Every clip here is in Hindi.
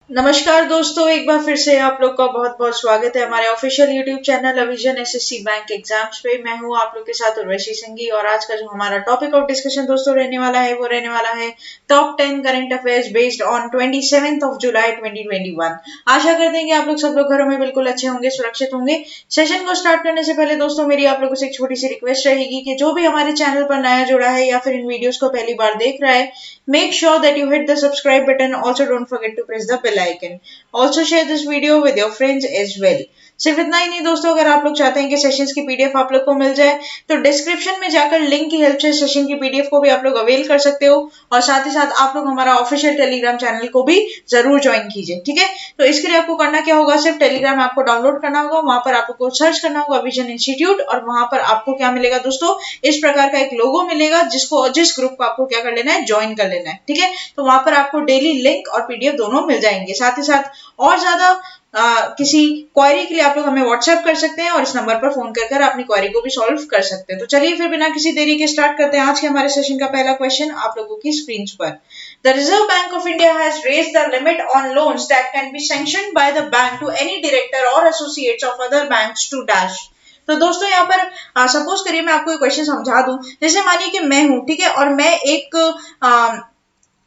नमस्कार दोस्तों, एक बार फिर से आप लोग का बहुत बहुत स्वागत है हमारे ऑफिशियल यूट्यूब चैनल अविजन एसएससी बैंक एग्जाम्स पे। मैं हूं आप लोग के साथ उर्वशी सिंघी और आज का जो हमारा टॉपिक ऑफ डिस्कशन दोस्तों रहने वाला है वो रहने वाला है top 10 current affairs based on 27 जुलाई 2021। आशा करते हैं कि आप लोग सब लोग घरों में बिल्कुल अच्छे होंगे, सुरक्षित होंगे। सेशन को स्टार्ट करने से पहले दोस्तों मेरी आप लोगों से एक छोटी सी रिक्वेस्ट रहेगी कि जो भी हमारे चैनल पर नया जुड़ा है या फिर इन वीडियोस को पहली बार देख रहा है, make sure that you hit the subscribe button. Also don't forget to press the bell icon. Also share this video with your friends as well. सिर्फ इतना ही नहीं दोस्तों, अगर आप लोग चाहते हैं कि सेशंस की पीडीएफ आप लोग को मिल जाए तो डिस्क्रिप्शन में जाकर लिंक की हेल्प से सेशन की पीडीएफ को भी आप लोग अवेल कर सकते हो और साथ ही साथ आप लोग हमारा ऑफिशियल टेलीग्राम चैनल को भी जरूर ज्वाइन कीजिए। ठीक है, तो इसके लिए आपको करना क्या होगा, सिर्फ टेलीग्राम ऐप को डाउनलोड करना होगा, वहां पर आपको सर्च करना होगा विजन इंस्टीट्यूट और वहां पर आपको क्या मिलेगा दोस्तों, इस प्रकार का एक लोगो मिलेगा जिस ग्रुप को आपको क्या कर लेना है, ज्वाइन कर लेना है। ठीक है, तो वहां पर आपको डेली लिंक और पीडीएफ दोनों मिल जाएंगे। साथ ही साथ और ज्यादा किसी क्वेरी के लिए आप लोग हमें व्हाट्सएप कर सकते हैं और इस नंबर पर फोन कर अपनी क्वेरी को भी सॉल्व कर सकते हैं। तो चलिए फिर बिना किसी देरी के स्टार्ट करते हैं आज के हमारे सेशन का पहला क्वेश्चन आप लोगों की स्क्रीन पर। The Reserve Bank of India has raised the limit on loans that can be sanctioned by the bank to any director और associates of other banks to dash. तो दोस्तों यहाँ पर सपोज करिए मैं आपको एक क्वेश्चन समझा दूं। जैसे मानिए कि मैं हूं, ठीक है, और मैं एक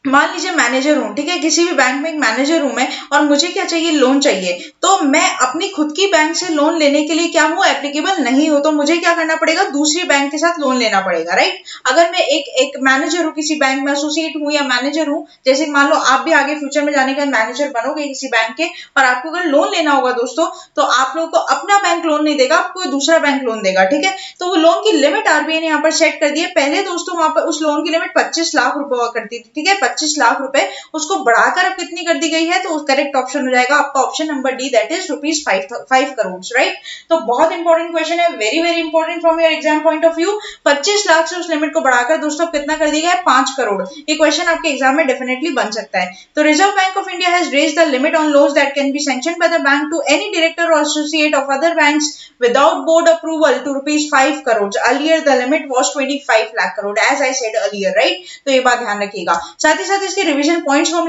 मान लीजिए मैनेजर हूं, ठीक है, किसी भी बैंक में एक मैनेजर हूं मैं और मुझे क्या चाहिए, लोन चाहिए। तो मैं अपनी खुद की बैंक से लोन लेने के लिए क्या हूं, एप्लीकेबल नहीं हो, तो मुझे क्या करना पड़ेगा, दूसरी बैंक के साथ लोन लेना पड़ेगा, राइट। अगर मैं एक मैनेजर हूं किसी बैंक में, एसोसिएट हूं या मैनेजर हूं, जैसे मान लो आप भी आगे फ्यूचर में जाने का मैनेजर बनोगे किसी बैंक के और आपको अगर लोन लेना होगा दोस्तों, तो आप लोगों को अपना बैंक लोन नहीं देगा, आपको दूसरा बैंक लोन देगा। ठीक है, तो वो लोन की लिमिट आरबीआई ने यहाँ पर सेट कर दी है। पहले दोस्तों वहां पर उस लोन की लिमिट 25 लाख रुपए हुआ करती थी, ठीक है, 25 लाख रुपए, उसको बढ़ाकर अब कितनी कर दी गई है, तो करेक्ट ऑप्शन हो जाएगा आपका option number D, that is rupees 5 crore, right. तो बहुत इंपॉर्टेंट क्वेश्चन है, very very important from your exam point of view. 25 lakh से उस लिमिट को बढ़ाकर दोस्तों कितना कर दिया है, 5 करोड़। ये क्वेश्चन आपके एग्जाम में डेफिनेटली बन सकता है। तो Reserve Bank of India has raised the limit on loans that can be sanctioned by the bank to any director और associate of other banks without board approval to rupees 5 crore. Earlier the limit was 25 lakh crore as I said earlier, right। तो ये बात ध्यान रखिएगा। साथ ही साथ इसके रिवीजन पॉइंट्स को हम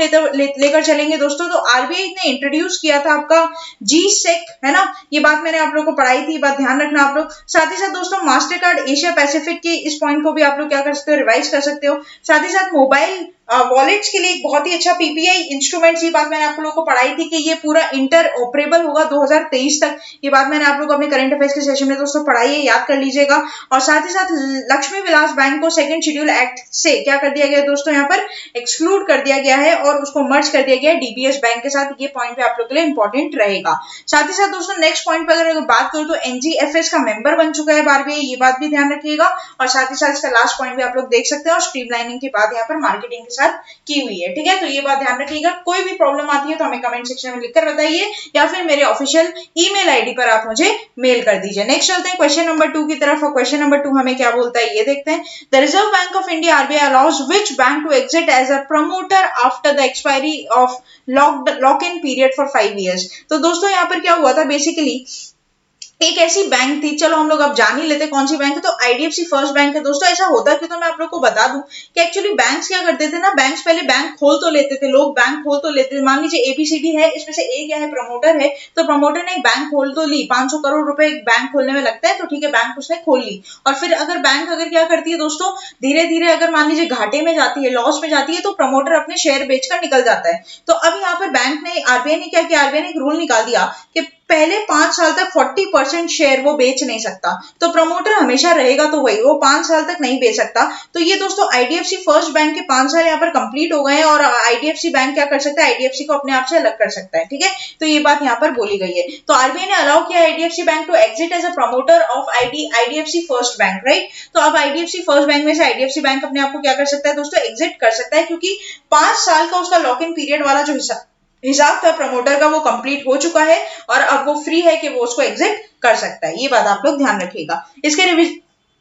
लेकर चलेंगे दोस्तों। तो आरबीआई ने इंट्रोड्यूस किया था आपका जी सेक, है ना, ये बात मैंने आप लोग को पढ़ाई थी, बात ध्यान रखना आप लोग। साथ ही साथ दोस्तों मास्टर कार्ड एशिया पैसिफिक के इस पॉइंट को भी आप लोग क्या कर सकते हो, रिवाइज कर सकते हो। साथ ही साथ मोबाइल वॉलेट्स के लिए एक बहुत ही अच्छा पीपीआई इंस्ट्रूमेंट्स, ये बात मैंने आप लोगों को पढ़ाई थी कि ये पूरा इंटर ऑपरेबल होगा 2023 तक। ये बात मैंने आप लोगों को अपने करंट अफेयर्स के सेशन में दोस्तों पढ़ाई है, याद कर लीजिएगा। और साथ ही साथ लक्ष्मी विलास बैंक को सेकंड शेड्यूल एक्ट से क्या कर दिया गया दोस्तों, यहाँ पर एक्सक्लूड कर दिया गया है और उसको मर्ज कर दिया गया है डीबीएस बैंक के साथ। ये पॉइंट भी आप लोग के लिए इंपॉर्टेंट रहेगा। साथ ही साथ दोस्तों नेक्स्ट पॉइंट पर अगर बात करूं तो एनजीएफएस का मेंबर बन चुका है आरबीआई, ये बात भी ध्यान रखिएगा। और साथ ही साथ इसका लास्ट पॉइंट भी आप लोग देख सकते हैं और स्ट्रीमलाइनिंग की बात यहाँ पर मार्केटिंग के साथ की हुई है। ठीक है, तो ये बात ध्यान रखिएगा। कोई भी प्रॉब्लम आती है तो हमें कमेंट सेक्शन में लिखकर बताइए या फिर मेरे ऑफिशियल ईमेल आईडी पर आप मुझे मेल कर दीजिए। नेक्स्ट चलते हैं क्वेश्चन नंबर 2 की तरफ और क्वेश्चन नंबर 2 हमें क्या बोलता है ये देखते हैं। The Reserve Bank of India RBI allows which bank to exit as a promoter after the expiry of lock in period for 5 years. तो दोस्तों यहाँ पर क्या हुआ था, बेसिकली एक ऐसी बैंक थी, चलो हम लोग अब जान ही लेते कौन सी बैंक है, तो आईडीएफसी फर्स्ट बैंक है दोस्तों। ऐसा होता क्यों, तो मैं आप लोग को बता दूं कि एक्चुअली बैंक्स क्या करते थे ना, बैंक्स पहले बैंक खोल तो लेते थे, लोग बैंक खोल तो लेते थे। मान लीजिए एबीसीडी है, इसमें से ए क्या है, प्रमोटर है, तो प्रमोटर ने एक बैंक खोल तो ली, 500 करोड़ रुपए एक बैंक खोलने में लगता है, तो ठीक है बैंक उसने खोल ली। और फिर अगर बैंक अगर क्या करती है दोस्तों, धीरे धीरे अगर मान लीजिए घाटे में जाती है, लॉस में जाती है, तो प्रमोटर अपने शेयर बेचकर निकल जाता है। तो अब यहाँ पर बैंक ने, आरबीआई ने क्या किया, आरबीआई ने एक रूल निकाल दिया कि पहले 5 साल तक 40% शेयर वो बेच नहीं सकता, तो प्रमोटर हमेशा रहेगा, तो वही वो 5 साल तक नहीं बेच सकता। तो ये दोस्तों आईडीएफसी फर्स्ट बैंक के 5 साल यहाँ पर कंप्लीट हो गए हैं और आईडीएफसी बैंक क्या कर सकता है, आईडीएफसी को अपने आप से अलग कर सकता है। ठीक है, तो ये बात यहाँ पर बोली गई है। तो आरबीआई ने अलाउ किया IDFC bank to exit as a promoter of IDFC first bank, right. तो अब आईडीएफसी फर्स्ट बैंक में से आईडीएफसी बैंक अपने आप को क्या कर सकता है दोस्तों, एग्जिट कर सकता है, क्योंकि 5 साल का उसका लॉक इन पीरियड वाला जो हिसाब था प्रमोटर का वो कंप्लीट हो चुका है और अब वो फ्री है कि वो उसको एग्जिट कर सकता है। ये बात आप लोग ध्यान रखिएगा। इसके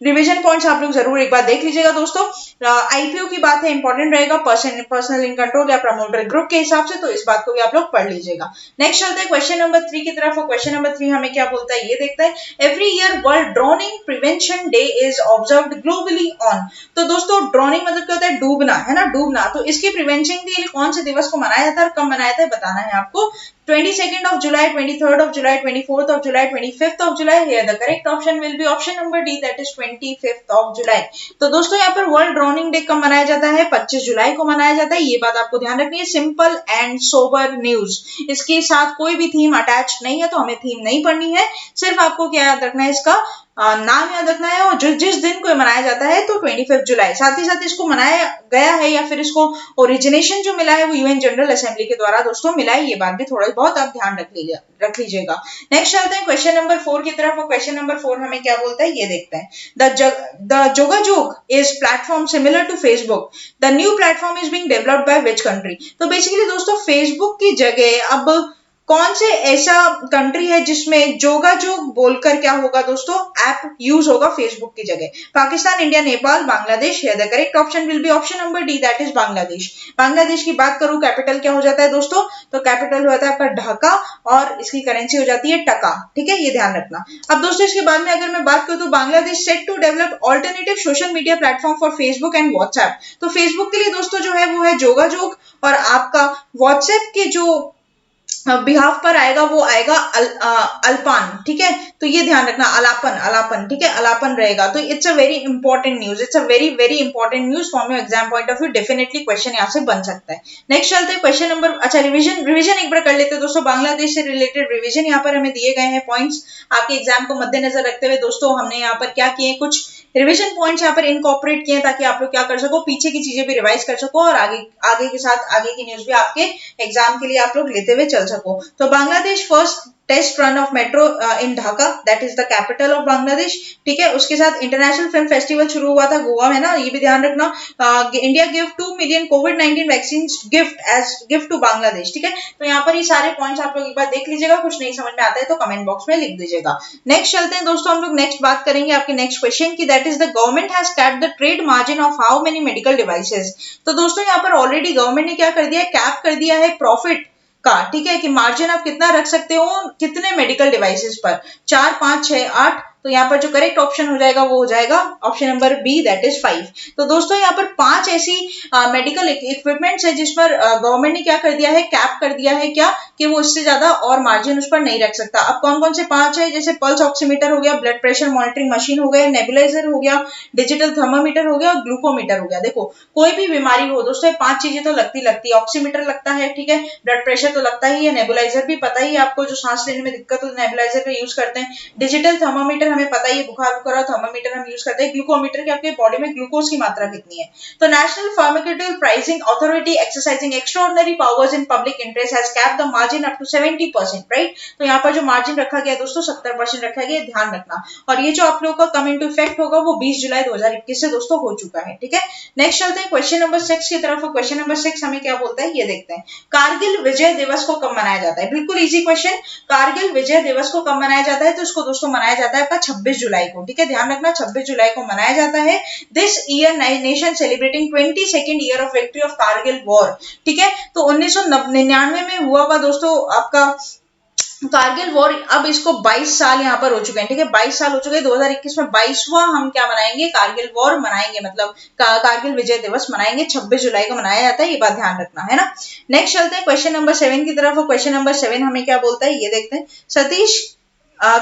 रिवीजन पॉइंट्स आप लोग जरूर एक बार देख लीजिएगा दोस्तों। आईपीओ की बात है, इंपॉर्टेंट रहेगा, पर्सनल इन कंट्रोल या प्रमोटर ग्रुप के हिसाब से, तो इस बात को भी आप लोग पढ़ लीजिएगा। नेक्स्ट चलते हैं क्वेश्चन नंबर 3 की तरफ। क्वेश्चन नंबर 3 हमें क्या बोलता है ये देखते हैं। Every year world droning prevention day is observed globally on. तो दोस्तों ड्रोनिंग मतलब क्या होता है, डूबना, है ना, डूबना। तो इसकी प्रिवेंशन के लिए कौन से दिवस को मनाया जाता है और कब मनाया जाता है बताना है आपको। 22nd of July, 23rd of July, 24th of July, 25th of July. Here the correct option will be option number D, that is 25th of July. तो दोस्तों यहाँ पर वर्ल्ड ड्रोनिंग डे कब मनाया जाता है, 25 जुलाई को मनाया जाता है। ये बात आपको ध्यान रखनी है। सिंपल एंड सोबर न्यूज, इसके साथ कोई भी थीम अटैच नहीं है, तो हमें थीम नहीं पढ़नी है, सिर्फ आपको क्या याद रखना है, इसका नाम याद रखना है, और जिस दिन को मनाया जाता है तो 25 जुलाई। साथ ही साथ इसको मनाया गया है या फिर इसको ओरिजिनेशन जो मिला है वो यूएन जनरल असेंबली के द्वारा दोस्तों मिला है। ये बात भी थोड़ा बहुत आप ध्यान रख लीजिएगा। नेक्स्ट चलते हैं क्वेश्चन नंबर 4 की तरफ। और क्वेश्चन नंबर 4 हमें क्या बोलता है ये देखते हैं। The Jogajog is platform similar to Facebook, the new platform is being developed by which country. तो बेसिकली दोस्तों फेसबुक की जगह अब कौन से ऐसा कंट्री है जिसमें जोगाजोग बोलकर क्या होगा दोस्तों, ऐप यूज होगा फेसबुक की जगह। पाकिस्तान, इंडिया, नेपाल, बांग्लादेश। है the correct option will be option number D, that is Bangladesh. Bangladesh की बात करूं, कैपिटल क्या हो जाता है दोस्तों, तो कैपिटल हो जाता है आपका ढाका और इसकी करेंसी हो जाती है टका। ठीक है, ये ध्यान रखना। अब दोस्तों इसके बाद में अगर मैं बात करूं तो Bangladesh set to develop alternative social media platform for Facebook and WhatsApp. तो फेसबुक के लिए दोस्तों जो है वो है जोगाजोग, और आपका व्हाट्सएप के जो बिहाफ पर आएगा वो आएगा अल्पान। ठीक है, तो ये ध्यान रखना, अलापन। ठीक है, अलापन रहेगा। तो it's a very important news, it's a very very important news from your exam point of view. Definitely question यहाँ से बन सकता है। नेक्स्ट चलते हैं क्वेश्चन नंबर, अच्छा रिवीजन एक बार कर लेते हैं दोस्तों। बांग्लादेश से रिलेटेड रिवीजन यहाँ पर हमें दिए गए हैं पॉइंट्स आपके एग्जाम को मद्देनजर रखते हुए। दोस्तों हमने यहाँ पर क्या किए, कुछ रिवीजन पॉइंट्स यहाँ पर इनकॉर्पोरेट किए ताकि आप लोग क्या कर सको, पीछे की चीजें भी रिवाइज कर सको और आगे के साथ आगे की न्यूज भी आपके एग्जाम के लिए आप लोग लेते हुए चल सको। तो Bangladesh first test run of metro in Dhaka, that is the capital of Bangladesh. ठीक है, उसके साथ इंटरनेशनल फिल्म फेस्टिवल शुरू हुआ था गोवा में ना, ये भी ध्यान रखना। इंडिया गिव 2 मिलियन कोविड-19 वैक्सीन गिफ्ट टू बांग्लादेश। ठीक है, तो यहाँ पर ये सारे पॉइंट्स आप लोग एक बार देख लीजिएगा। कुछ नहीं समझ में आता है तो कमेंट बॉक्स में लिख दीजिएगा। नेक्स्ट चलते हैं दोस्तों, हम लोग नेक्स्ट बात करेंगे आपके नेक्स्ट क्वेश्चन की, that is the government has capped the trade margin of how many medical devices. तो दोस्तों यहाँ पर ऑलरेडी गवर्नमेंट ने क्या कर दिया है, कैप कर दिया है प्रॉफिट का। ठीक है, कि मार्जिन आप कितना रख सकते हो कितने मेडिकल डिवाइसेस पर, 4, 5, 6, 8। तो यहाँ पर जो करेक्ट ऑप्शन हो जाएगा वो हो जाएगा option number B, that is 5। तो दोस्तों यहाँ पर 5 ऐसी मेडिकल इक्विपमेंट्स है जिस पर गवर्नमेंट ने क्या कर दिया है, कैप कर दिया है, क्या कि वो इससे ज्यादा और मार्जिन उस पर नहीं रख सकता। अब कौन कौन से 5 है, जैसे पल्स ऑक्सीमीटर हो गया, ब्लड प्रेशर मॉनिटरिंग मशीन हो गया, नेबुलाइजर हो गया, डिजिटल थर्मामीटर हो गया और ग्लूकोमीटर हो गया। देखो कोई भी बीमारी हो दोस्तों ये 5 चीजें तो लगती है। ऑक्सीमीटर लगता है, ठीक है, ब्लड प्रेशर तो लगता ही है, नेबुलाइजर भी पता ही है आपको, जो सांस लेने में दिक्कत हो तो नेबुलाइजर का यूज करते हैं। डिजिटल थर्मामीटर हमें पता ही है, बुखार थर्मामीटर हम यूज करते हैं। ग्लूकोमीटर की आपके बॉडी में ग्लूकोज की मात्रा कितनी है। तो national pharmaceutical pricing authority exercising extraordinary powers in public interest has capped the margin up to 70%, right. तो यहाँ पर जो मार्जिन रखा गया दोस्तों 70% रखा गया, ध्यान रखना। और ये जो आप लोगों का कम इनटू इफेक्ट होगा वो 20 जुलाई 2021 से दोस्तों हो चुका है। ठीक है, नेक्स्ट चलते हैं क्वेश्चन नंबर 6 की तरफ। क्वेश्चन नंबर 6 हमें क्या बोलता है ये देखते हैं। कारगिल विजय दिवस को कब मनाया जाता है, बिल्कुल इजी क्वेश्चन। कारगिल विजय दिवस को कब मनाया जाता है, तो इसको दोस्तों मनाया जाता है आपका 26 जुलाई को। ठीक है, ध्यान रखना 26 जुलाई को मनाया जाता है। This year nation celebrating 22nd year of victory of Kargil war. ठीक है, तो 1999 में हुआ हुआ दोस्तों आपका कारगिल वॉर। अब इसको 22 साल यहाँ पर हो चुके हैं। ठीक है, 22 साल हो चुके हैं। 2021 में 22वां हम क्या मनाएंगे, कारगिल वॉर मनाएंगे, मतलब कारगिल विजय दिवस मनाएंगे। 26 जुलाई को मनाया जाता है, ये बात ध्यान रखना है ना। नेक्स्ट चलते हैं क्वेश्चन नंबर 7 की तरफ। क्वेश्चन नंबर 7 हमें क्या बोलता है ये देखते हैं। सतीश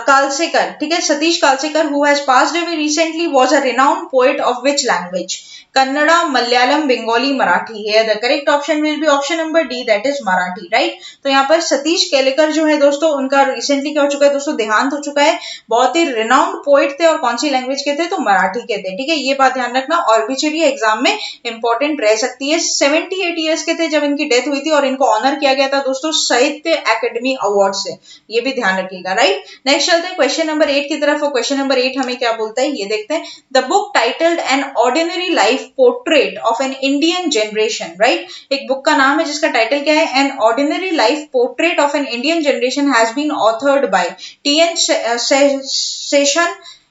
कालसेकर, ठीक है, Satish Kalsekar who has passed away recently was a renowned poet of which language? Kannada, Malayalam, Bengali, Marathi. है the correct option will be option number D, that is Marathi, right. तो यहाँ पर सतीश केलेकर जो है दोस्तों उनका रिसेंटली क्या हो चुका है दोस्तों, देहांत हो चुका है। बहुत ही रिनाउंड पोएट थे और कौन सी लैंग्वेज के थे, तो मराठी के थे। ठीक है, ये बात ध्यान रखना, ऑर्बिचुरी एग्जाम में इंपॉर्टेंट रह सकती है। 78 ईयर्स के थे जब इनकी डेथ हुई थी और इनको ऑनर किया गया था दोस्तों साहित्य अकेडमी अवार्ड से, ये भी ध्यान रखिएगा, राइट। नेक्स्ट चलते हैं क्वेश्चन नंबर 8 की तरफ। और क्वेश्चन नंबर 8 हमें क्या बोलता है ये देखते हैं। The book titled an ordinary life portrait of an Indian generation, right. एक बुक का नाम है जिसका टाइटल क्या है, an ordinary life portrait of an Indian generation has been authored by T N.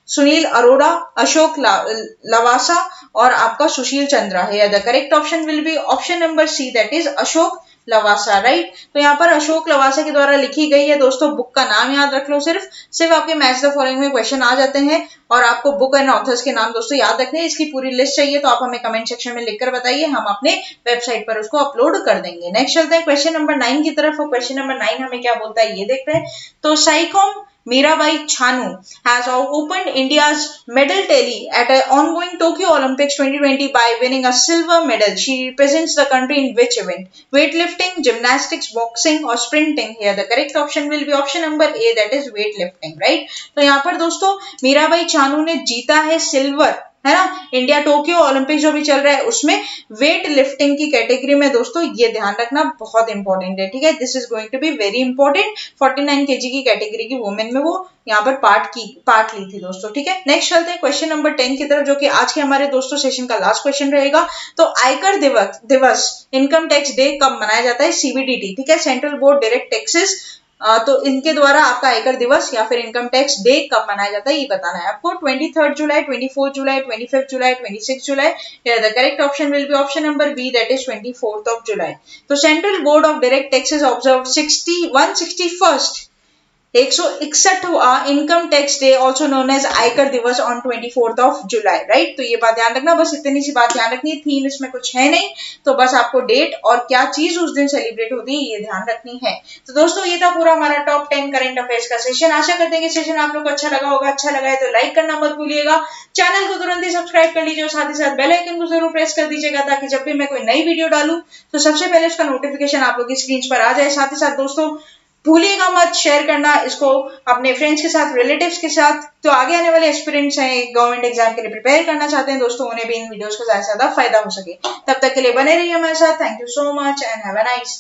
Sunil Arora, Ashok Lavasa और आपका सुशील चंद्रा है। The correct option will be option number C, that is Ashok Lavasa, right. तो यहाँ पर अशोक लवासा के द्वारा लिखी गई है। दोस्तों बुक का नाम याद रख लो, सिर्फ आपके मैच द फॉलोइंग में क्वेश्चन आ जाते हैं और आपको बुक एंड ऑथर्स के नाम दोस्तों याद रखने हैं। इसकी पूरी लिस्ट चाहिए तो आप हमें कमेंट सेक्शन में लिखकर बताइए, हम अपने वेबसाइट पर उसको अपलोड कर देंगे। नेक्स्ट चलते हैं क्वेश्चन नंबर 9 की तरफ। क्वेश्चन नंबर 9 हमें क्या बोलता है ये देखते हैं। तो साइकॉम Mirabai Chanu has opened India's medal tally at an ongoing Tokyo Olympics 2020 by winning a silver medal. She represents the country in which event? Weightlifting, gymnastics, boxing or sprinting? Here the correct option will be option number A, that is weightlifting, right? तो यहाँ पर दोस्तों मीराबाई चानू ने जीता है सिल्वर, है ना, इंडिया टोक्यो ओलंपिक जो भी चल रहा है उसमें वेट लिफ्टिंग की कैटेगरी में। दोस्तों ये ध्यान रखना बहुत इंपॉर्टेंट है, ठीक है, this is going to be very important. 49 KG की कैटेगरी की वुमेन में वो यहाँ पर पार्ट ली थी दोस्तों, ठीक है। नेक्स्ट चलते हैं क्वेश्चन नंबर 10 की तरफ, जो कि आज के हमारे दोस्तों सेशन का लास्ट क्वेश्चन रहेगा। तो आयकर दिवस इनकम टैक्स डे कब मनाया जाता है? सीबीडीटी, ठीक है, सेंट्रल बोर्ड डायरेक्ट टैक्सेस। तो इनके द्वारा आपका आयकर दिवस या फिर इनकम टैक्स डे कब मनाया जाता है ये बताना है आपको। 23 जुलाई, 24 जुलाई, 25 जुलाई, 26 जुलाई। The correct option will be option number B, that is 24 July. तो Central Board of Direct Taxes observe 161st 161वां income tax day also known as आयकर दिवस ऑन 24 जुलाई, राइट। तो ये बात ध्यान रखना, बस इतनी सी बात ध्यान रखनी है, थीम इसमें कुछ है नहीं, तो बस आपको डेट और क्या चीज उस दिन सेलिब्रेट होती है ये ध्यान रखनी है। तो दोस्तों ये था पूरा हमारा टॉप 10 करंट अफेयर्स का सेशन। आशा करते हैं कि सेशन आप लोग को अच्छा लगा होगा। अच्छा लगा है तो लाइक करना मत भूलिएगा, चैनल को तुरंत ही सब्सक्राइब कर लीजिए और साथ ही साथ बेल आइकन को जरूर प्रेस कर दीजिएगा, ताकि जब भी मैं कोई नई वीडियो डालूं तो सबसे पहले उसका नोटिफिकेशन आप लोग की स्क्रीन पर आ जाए। साथ ही साथ दोस्तों भूलिएगा मत शेयर करना इसको अपने फ्रेंड्स के साथ, रिलेटिव्स के साथ। तो आगे आने वाले एस्पिरेंट्स हैं, गवर्नमेंट एग्जाम के लिए प्रिपेयर करना चाहते हैं दोस्तों, उन्हें भी इन वीडियोस का ज्यादा से ज्यादा फायदा हो सके। तब तक के लिए बने रहिए हमारे साथ। Thank you so much and have a nice day.